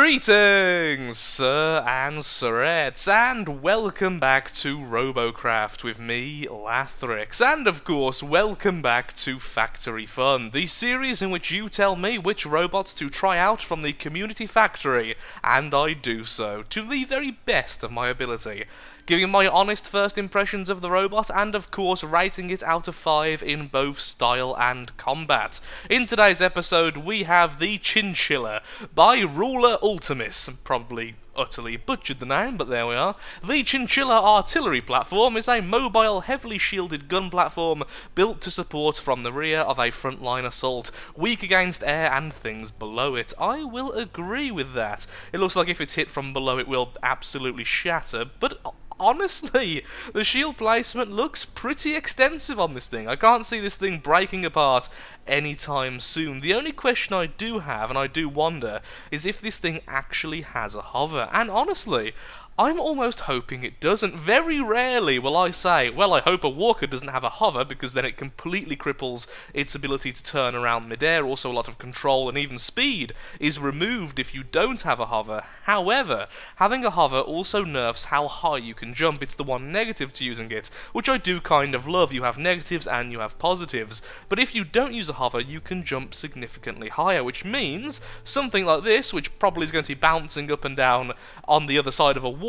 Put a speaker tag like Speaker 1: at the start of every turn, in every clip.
Speaker 1: Greetings, sir and sirettes, and welcome back to Robocraft with me, Lathrix, and of course, welcome back to Factory Fun, the series in which you tell me which robots to try out from the community factory, and I do so, to the very best of my ability, giving my honest first impressions of the robot, and of course rating it out of 5 in both style and combat. In today's episode we have the Chinchilla by RULERULTAMIS, probably utterly butchered the name, but there we are. The Chinchilla artillery platform is a mobile, heavily shielded gun platform built to support from the rear of a frontline assault, weak against air and things below it. I will agree with that. It looks like if it's hit from below it will absolutely shatter, but honestly, the shield placement looks pretty extensive on this thing. I can't see this thing breaking apart anytime soon. The only question I do have, and I do wonder, is if this thing actually has a hover. And honestly, I'm almost hoping it doesn't. Very rarely will I say, well, I hope a walker doesn't have a hover, because then it completely cripples its ability to turn around midair. Also, a lot of control and even speed is removed if you don't have a hover. However, having a hover also nerfs how high you can jump. It's the one negative to using it, which I do kind of love. You have negatives and you have positives. But if you don't use a hover, you can jump significantly higher, which means something like this, which probably is going to be bouncing up and down on the other side of a wall,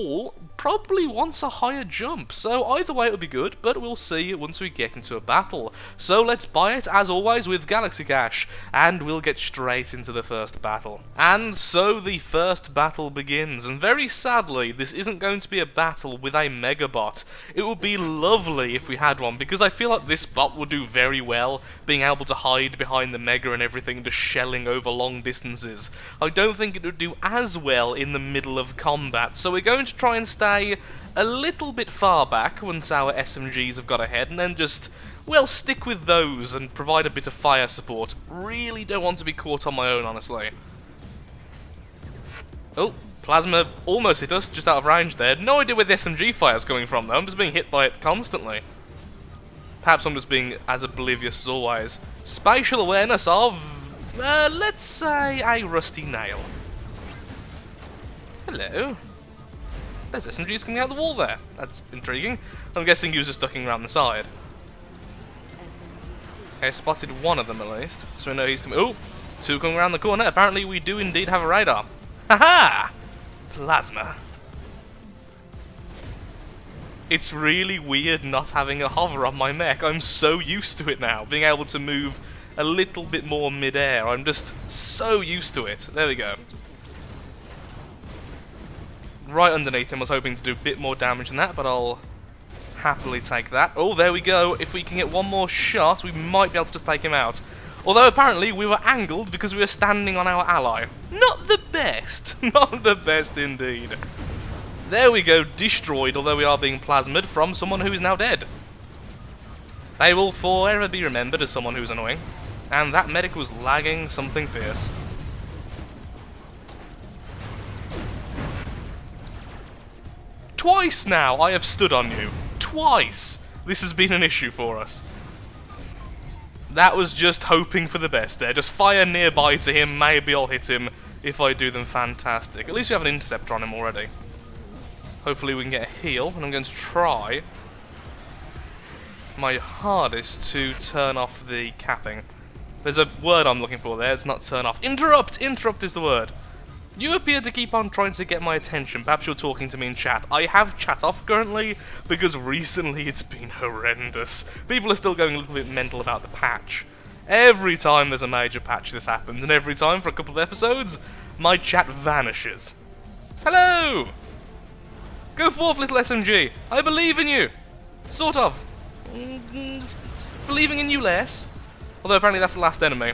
Speaker 1: probably wants a higher jump. So either way it would be good, but we'll see once we get into a battle. So let's buy it, as always, with Galaxy Cash, and we'll get straight into the first battle. And so the first battle begins, and very sadly, this isn't going to be a battle with a Megabot. It would be lovely if we had one, because I feel like this bot would do very well, being able to hide behind the Mega and everything, just shelling over long distances. I don't think it would do as well in the middle of combat, so we're going to try and stay a little bit far back once our SMGs have got ahead, and then just, well, stick with those and provide a bit of fire support. Really don't want to be caught on my own, honestly. Oh, plasma almost hit us, just out of range there. No idea where the SMG fire's coming from, though. I'm just being hit by it constantly. Perhaps I'm just being as oblivious as always. Spatial awareness of, let's say, a rusty nail. Hello. There's SMGs coming out of the wall there. That's intriguing. I'm guessing he was just ducking around the side. Okay, spotted one of them at least. So we know he's coming. Oh, two coming around the corner. Apparently we do indeed have a radar. Haha! Plasma. It's really weird not having a hover on my mech. I'm so used to it now, being able to move a little bit more mid-air. I'm just so used to it. There we go. Right underneath him. I was hoping to do a bit more damage than that, but I'll happily take that. Oh, there we go. If we can get one more shot, we might be able to just take him out. Although apparently we were angled because we were standing on our ally. Not the best. Not the best indeed. There we go. Destroyed, although we are being plasmid from someone who is now dead. They will forever be remembered as someone who's annoying. And that medic was lagging something fierce. Twice now I have stood on you. Twice! This has been an issue for us. That was just hoping for the best there. Just fire nearby to him, maybe I'll hit him. If I do, then fantastic. At least we have an interceptor on him already. Hopefully we can get a heal, and I'm going to try my hardest to turn off the capping. There's a word I'm looking for there, it's not turn off. Interrupt! Interrupt is the word. You appear to keep on trying to get my attention. Perhaps you're talking to me in chat. I have chat off currently, because recently it's been horrendous. People are still going a little bit mental about the patch. Every time there's a major patch this happens, and every time for a couple of episodes, my chat vanishes. Hello! Go forth, little SMG. I believe in you. Sort of. Believing in you less. Although apparently that's the last enemy.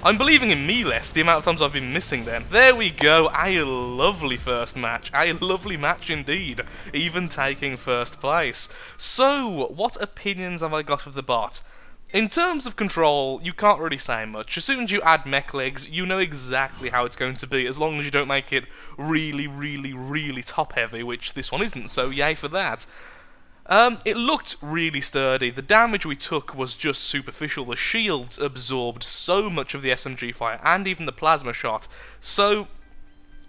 Speaker 1: I'm believing in me less, the amount of times I've been missing then. There we go, a lovely first match. A lovely match indeed, even taking first place. So, what opinions have I got of the bot? In terms of control, you can't really say much. As soon as you add mech legs, you know exactly how it's going to be, as long as you don't make it really, really, really top-heavy, which this one isn't, so yay for that. It looked really sturdy. The damage we took was just superficial. The shields absorbed so much of the SMG fire, and even the plasma shot. So,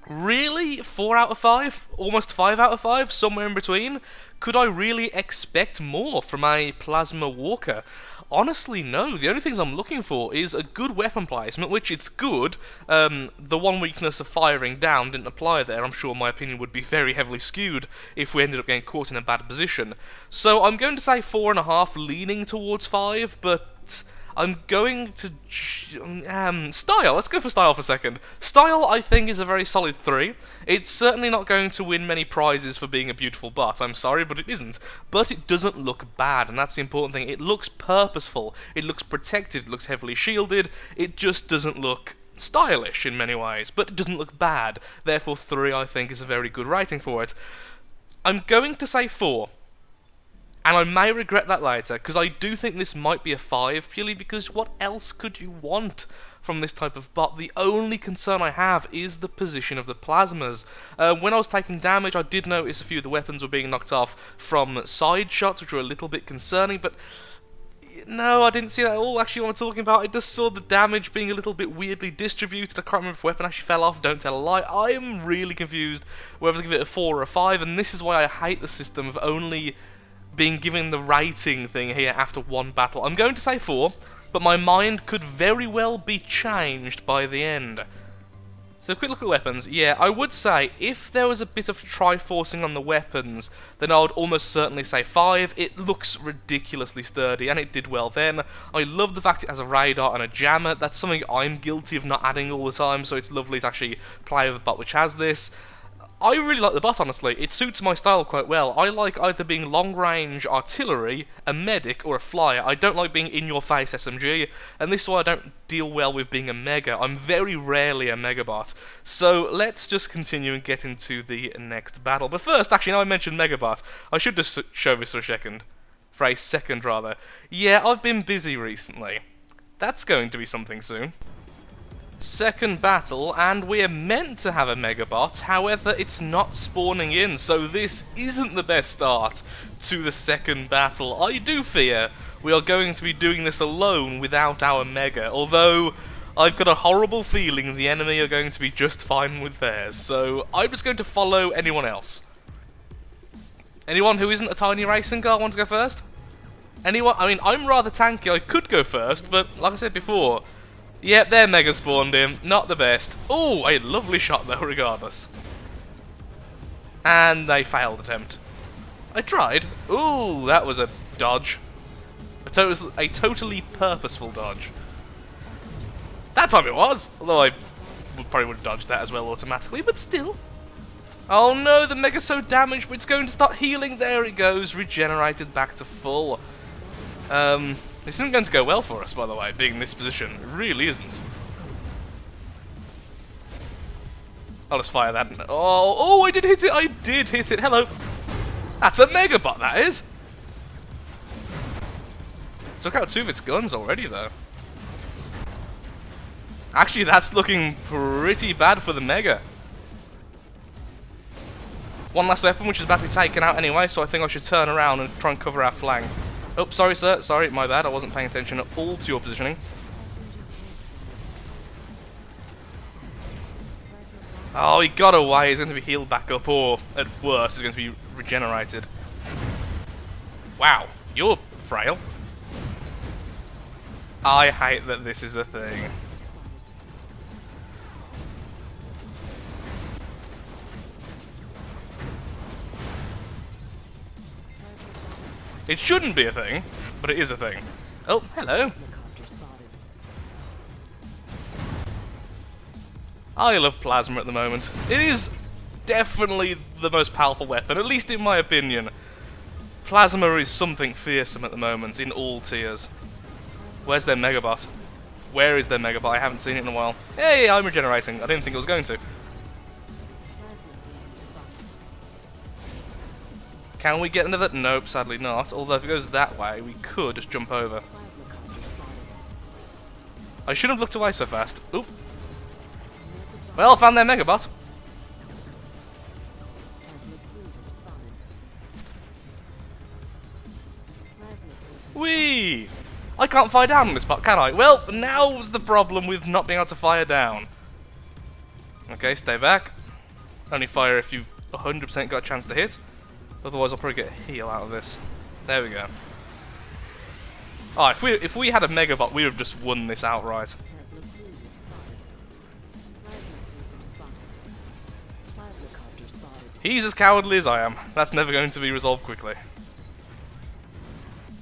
Speaker 1: Really? 4 out of 5? Almost 5 out of 5? Somewhere in between? Could I really expect more from a Plasma Walker? Honestly, no. The only things I'm looking for is a good weapon placement, which it's good. The one weakness of firing down didn't apply there. I'm sure my opinion would be very heavily skewed if we ended up getting caught in a bad position. So I'm going to say 4.5, leaning towards 5, but I'm going to... style. Let's go for style for a second. Style, I think, is a very solid 3. It's certainly not going to win many prizes for being a beautiful butt. I'm sorry, but it isn't. But it doesn't look bad, and that's the important thing. It looks purposeful. It looks protected. It looks heavily shielded. It just doesn't look stylish in many ways, but it doesn't look bad. Therefore, 3, I think, is a very good rating for it. I'm going to say 4. And I may regret that later, because I do think this might be a 5, purely because what else could you want from this type of bot? The only concern I have is the position of the plasmas. When I was taking damage, I did notice a few of the weapons were being knocked off from side shots, which were a little bit concerning, but no, I didn't see that at all. Actually, what I'm talking about, I just saw the damage being a little bit weirdly distributed. I can't remember if a weapon actually fell off, don't tell a lie. I am really confused whether to give it a 4 or a 5, and this is why I hate the system of only being given the rating thing here after one battle. I'm going to say 4, but my mind could very well be changed by the end. So, a quick look at weapons. Yeah, I would say, if there was a bit of triforcing on the weapons, then I would almost certainly say 5. It looks ridiculously sturdy, and it did well then. I love the fact it has a radar and a jammer. That's something I'm guilty of not adding all the time, so it's lovely to actually play with a bot which has this. I really like the bot, honestly. It suits my style quite well. I like either being long-range artillery, a medic, or a flyer. I don't like being in-your-face SMG, and this is why I don't deal well with being a mega. I'm very rarely a mega bot. So let's just continue and get into the next battle. But first, actually, now I mentioned mega bot, I should just show this for a second. For a second, rather. Yeah, I've been busy recently. That's going to be something soon. Second battle, and we're meant to have a Megabot, however it's not spawning in, so this isn't the best start to the second battle. I do fear we are going to be doing this alone without our Mega, although I've got a horrible feeling the enemy are going to be just fine with theirs, so I'm just going to follow anyone else. Anyone who isn't a tiny racing car want to go first? Anyone? I mean, I'm rather tanky, I could go first, but like I said before, yep, they're mega spawned in. Not the best. Oh, a lovely shot though, regardless. And a failed attempt. I tried. Ooh, that was a dodge. A totally purposeful dodge. That time it was. Although I probably would have dodged that as well automatically, but still. Oh no, the Mega's so damaged, but it's going to start healing. There it goes, regenerated back to full. This isn't going to go well for us, by the way, being in this position. It really isn't. I'll just fire that. Oh, I did hit it! I did hit it! Hello! That's a Megabot, that is! So look out 2 of its guns already, though. Actually, that's looking pretty bad for the Mega. One last weapon, which is about to be taken out anyway, so I think I should turn around and try and cover our flank. Oh, sorry, sir. Sorry, my bad. I wasn't paying attention at all to your positioning. Oh, he got away. He's going to be healed back up, or at worst, he's going to be regenerated. Wow, you're frail. I hate that this is a thing. It shouldn't be a thing, but it is a thing. Oh, hello. I love Plasma at the moment. It is definitely the most powerful weapon, at least in my opinion. Plasma is something fearsome at the moment, in all tiers. Where's their Megabot? Where is their Megabot? I haven't seen it in a while. Hey, I'm regenerating. I didn't think I was going to. Can we get another? Nope, sadly not. Although if it goes that way, we could just jump over. I shouldn't have looked away so fast. Oop. Well, found their Megabot. Whee! I can't fire down on this bot, can I? Well, now's the problem with not being able to fire down. Okay, stay back. Only fire if you've 100% got a chance to hit. Otherwise I'll probably get a heal out of this. There we go. Oh, if we had a Megabot, we would have just won this outright. He's as cowardly as I am. That's never going to be resolved quickly.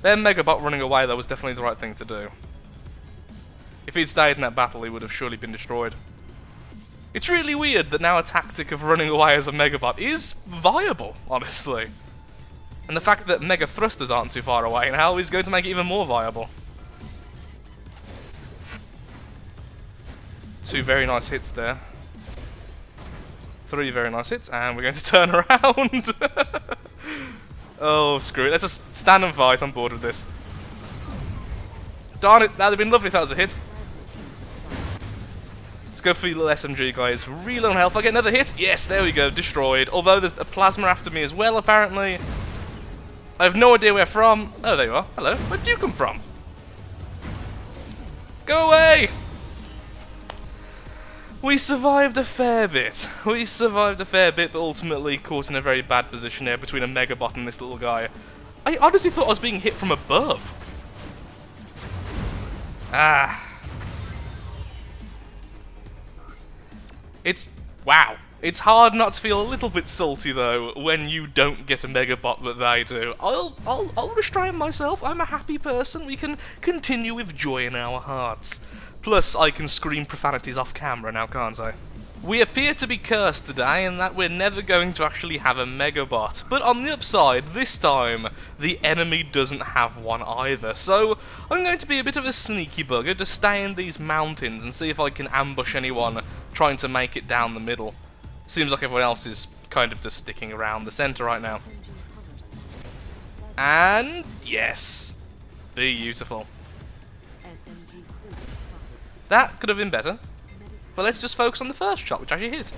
Speaker 1: Their Megabot running away, though, was definitely the right thing to do. If he'd stayed in that battle, he would have surely been destroyed. It's really weird that now a tactic of running away as a Megabot is viable, honestly. And the fact that Mega Thrusters aren't too far away now is going to make it even more viable. 2 very nice hits there. 3 very nice hits, and we're going to turn around. Oh, screw it. Let's just stand and fight. I'm bored with this. Darn it, that'd have been lovely if that was a hit. Let's go for your little SMG, guys. Real on health. I get another hit. Yes, there we go. Destroyed. Although there's a plasma after me as well, apparently. I have no idea where from. Oh, there you are. Hello. Where did you come from? Go away! We survived a fair bit. We survived a fair bit, but ultimately caught in a very bad position here between a Megabot and this little guy. I honestly thought I was being hit from above. Wow. It's hard not to feel a little bit salty, though, when you don't get a Megabot that they do. I'll restrain myself. I'm a happy person. We can continue with joy in our hearts. Plus, I can scream profanities off camera now, can't I? We appear to be cursed today in that we're never going to actually have a Megabot. But on the upside, this time, the enemy doesn't have one either. So, I'm going to be a bit of a sneaky bugger to stay in these mountains and see if I can ambush anyone trying to make it down the middle. Seems like everyone else is kind of just sticking around the centre right now. And yes, beautiful. That could have been better, but let's just focus on the first shot, which actually hit.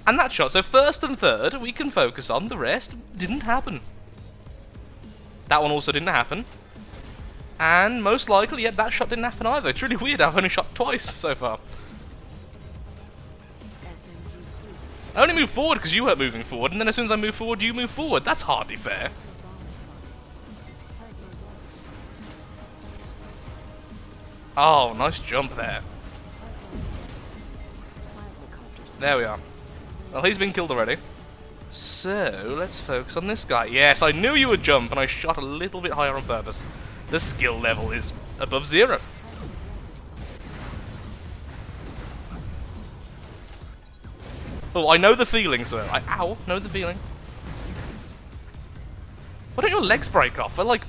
Speaker 1: And that shot, so first and third, we can focus on. The rest didn't happen. That one also didn't happen. And most likely, yeah, that shot didn't happen either. It's really weird, I've only shot twice so far. I only moved forward because you weren't moving forward, and then as soon as I move forward, you move forward. That's hardly fair. Oh, nice jump there. There we are. Well, he's been killed already. So, let's focus on this guy. Yes, I knew you would jump, and I shot a little bit higher on purpose. The skill level is above 0. Oh, I know the feeling, sir. Ow, know the feeling. Why don't your legs break off? They're like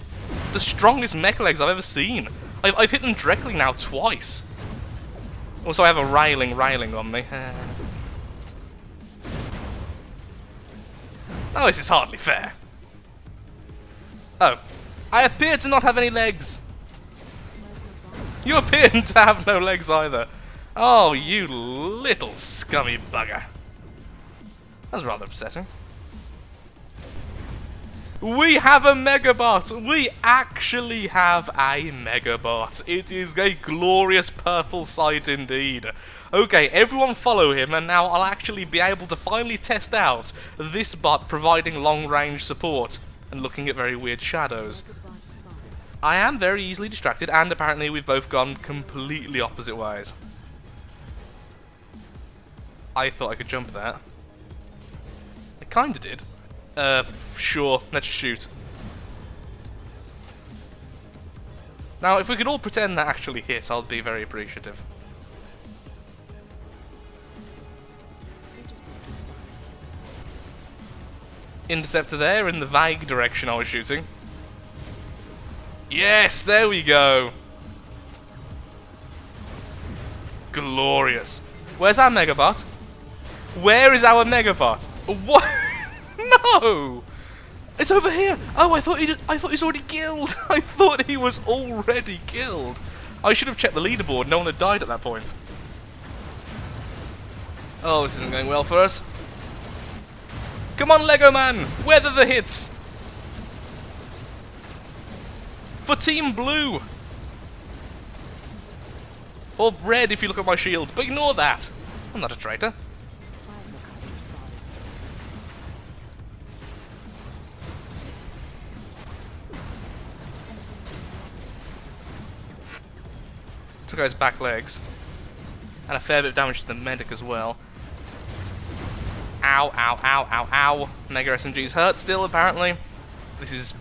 Speaker 1: the strongest mech legs I've ever seen. I've hit them directly now twice. Also, I have a railing on me. Oh, this is hardly fair. Oh, I appear to not have any legs. You appear to have no legs either. Oh, you little scummy bugger. That's rather upsetting. We have a Megabot! We actually have a Megabot! It is a glorious purple sight indeed. Okay, everyone follow him, and now I'll actually be able to finally test out this bot providing long-range support and looking at very weird shadows. I am very easily distracted, and apparently we've both gone completely opposite ways. I thought I could jump that. I kinda did. Sure, let's shoot. Now, if we could all pretend that actually hit, I'll be very appreciative. Interceptor there, in the vague direction I was shooting. Yes, there we go! Glorious. Where's our Megabot? Where is our Megabot? What? No! It's over here! Oh, I thought he was already killed! I thought he was already killed! I should have checked the leaderboard, no one had died at that point. Oh, this isn't going well for us. Come on, Lego Man! Weather the hits! For Team Blue! Or red if you look at my shields, but ignore that! I'm not a traitor. Took out his back legs. And a fair bit of damage to the medic as well. Ow, ow, ow, ow, ow. Mega SMG's hurt still, apparently. This is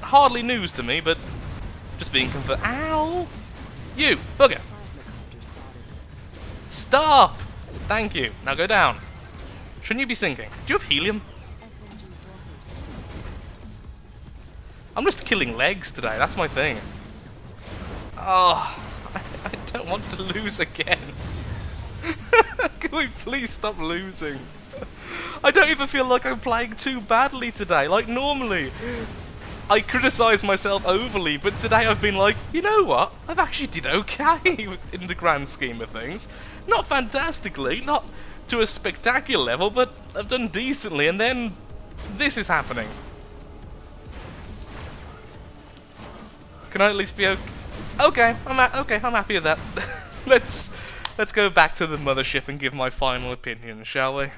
Speaker 1: hardly news to me, but just being confirmed. Ow! You, bugger! Stop! Thank you. Now go down. Shouldn't you be sinking? Do you have helium? I'm just killing legs today, that's my thing. Oh, I don't want to lose again. Can we please stop losing? I don't even feel like I'm playing too badly today. Like, normally, I criticise myself overly, but today I've been like, you know what? I've actually did okay in the grand scheme of things. Not fantastically, not to a spectacular level, but I've done decently, and then this is happening. Can I at least be okay? Okay, I'm happy with that. let's go back to the mothership and give my final opinion, shall we?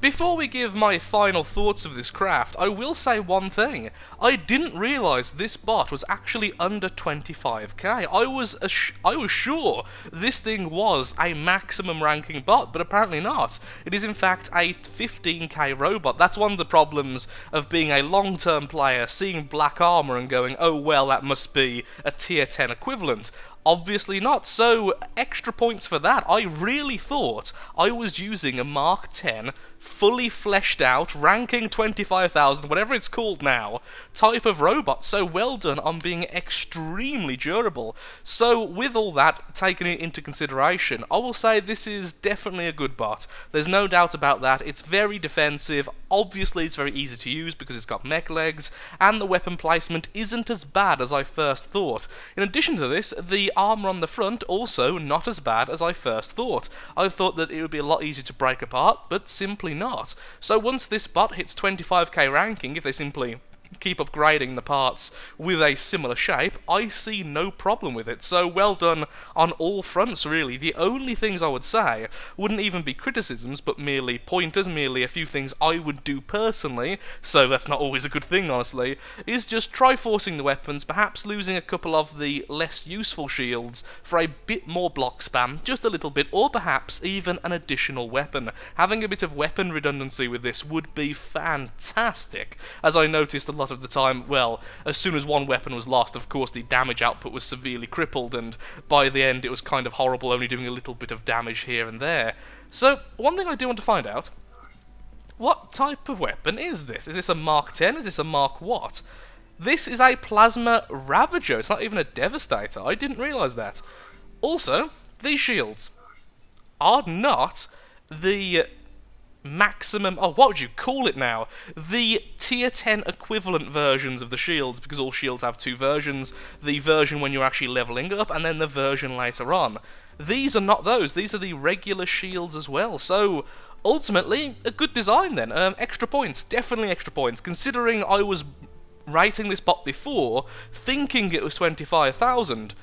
Speaker 1: Before we give my final thoughts of this craft, I will say one thing. I didn't realise this bot was actually under 25k. I was sure this thing was a maximum ranking bot, but apparently not. It is in fact a 15k robot. That's one of the problems of being a long-term player, seeing black armour and going, oh well, that must be a tier 10 equivalent. Obviously not, so extra points for that. I really thought I was using a Mark 10 fully fleshed out, ranking 25,000, whatever it's called now, type of robot, so well done on being extremely durable. So with all that taken into consideration, I will say this is definitely a good bot. There's no doubt about that. It's very defensive, obviously it's very easy to use because it's got mech legs, and the weapon placement isn't as bad as I first thought. In addition to this, the armor on the front also not as bad as I first thought. I thought that it would be a lot easier to break apart, but simply not. So once this bot hits 25k ranking, if they simply keep upgrading the parts with a similar shape, I see no problem with it. So well done on all fronts, really. The only things I would say wouldn't even be criticisms, but merely pointers, merely a few things I would do personally, so that's not always a good thing, honestly, is just try forcing the weapons, perhaps losing a couple of the less useful shields for a bit more block spam, just a little bit, or perhaps even an additional weapon. Having a bit of weapon redundancy with this would be fantastic, as I noticed a lot of the time, well, as soon as one weapon was lost, of course the damage output was severely crippled, and by the end it was kind of horrible, only doing a little bit of damage here and there. So, one thing I do want to find out, what type of weapon is this? Is this a Mark 10? Is this a Mark what? This is a Plasma Ravager, it's not even a Devastator, I didn't realise that. Also, these shields are not the maximum, oh, what would you call it now? The tier 10 equivalent versions of the shields, because all shields have two versions. The version when you're actually leveling up, and then the version later on. These are not those, these are the regular shields as well, so ultimately, a good design then. Extra points, definitely extra points, considering I was rating this bot before, thinking it was 25,000.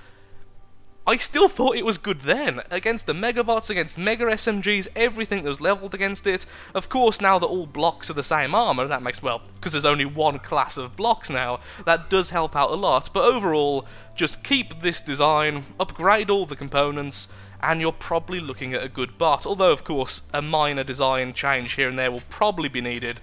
Speaker 1: I still thought it was good then, against the Megabots, against Mega SMGs, everything that was leveled against it. Of course, now that all blocks are the same armor, that makes, well, because there's only one class of blocks now, that does help out a lot, but overall, just keep this design, upgrade all the components, and you're probably looking at a good bot, although of course, a minor design change here and there will probably be needed,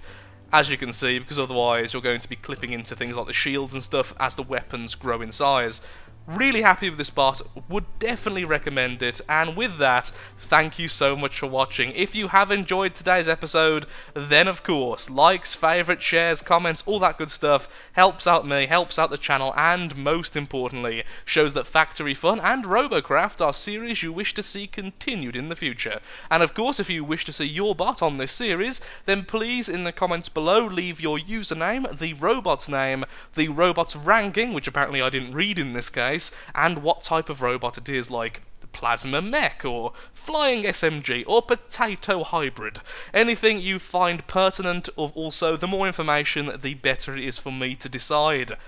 Speaker 1: as you can see, because otherwise you're going to be clipping into things like the shields and stuff as the weapons grow in size. Really happy with this bot, would definitely recommend it, and with that, thank you so much for watching. If you have enjoyed today's episode, then of course, likes, favourites, shares, comments, all that good stuff helps out me, helps out the channel, and most importantly, shows that Factory Fun and Robocraft are series you wish to see continued in the future. And of course, if you wish to see your bot on this series, then please in the comments below leave your username, the robot's name, the robot's ranking, which apparently I didn't read in this case, and what type of robot it is, like plasma mech, or flying SMG, or potato hybrid. Anything you find pertinent, or also the more information, the better it is for me to decide.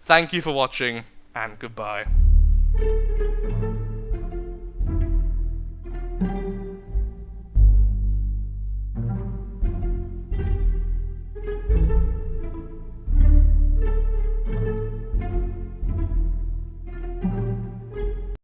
Speaker 1: Thank you for watching, and goodbye.